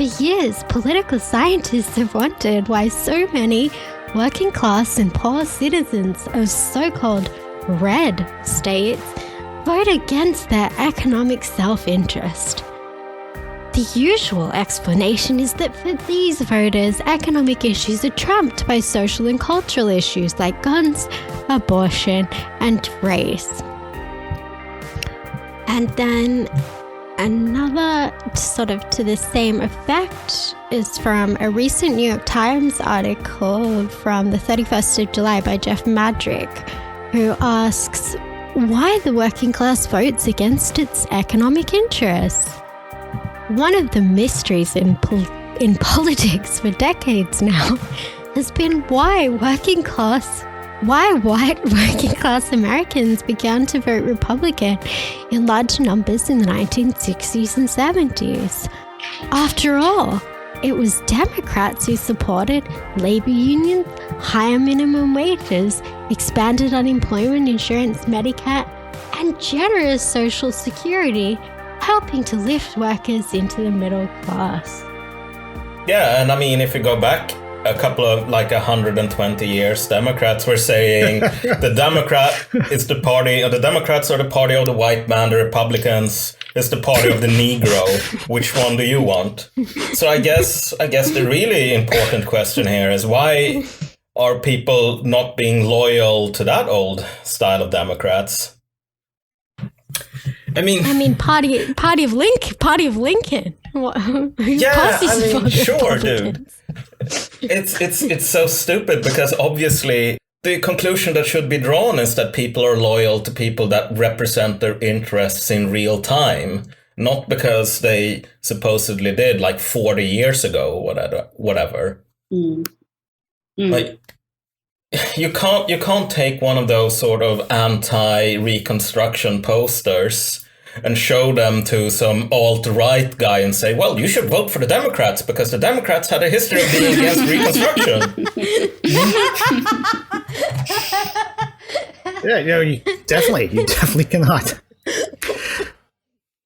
For years, political scientists have wondered why so many working class and poor citizens of so-called red states vote against their economic self-interest. The usual explanation is that for these voters, economic issues are trumped by social and cultural issues like guns, abortion, and race. And then another sort of to the same effect is from a recent New York Times article from the 31st of July by Jeff Madrick, who asks why the working class votes against its economic interests. One of the mysteries in politics for decades now has been why white working class Americans began to vote Republican in large numbers in the 1960s and 70s. After all, it was Democrats who supported labor unions, higher minimum wages, expanded unemployment insurance, Medicare, and generous Social Security, helping to lift workers into the middle class. Yeah, and I mean, if you go back a couple of 120 years, Democrats were saying the Democrat is the party, or the Democrats are the party of the white man, the Republicans is the party of the Negro. Which one do you want? So I guess the really important question here is why are people not being loyal to that old style of Democrats? I mean, party of Lincoln. What, sure, dude. It's so stupid because obviously the conclusion that should be drawn is that people are loyal to people that represent their interests in real time, not because they supposedly did 40 years ago, whatever. Like, you can't take one of those sort of anti-Reconstruction posters and show them to some alt-right guy and say, well, you should vote for the Democrats because the Democrats had a history of being against Reconstruction. Yeah, you definitely cannot.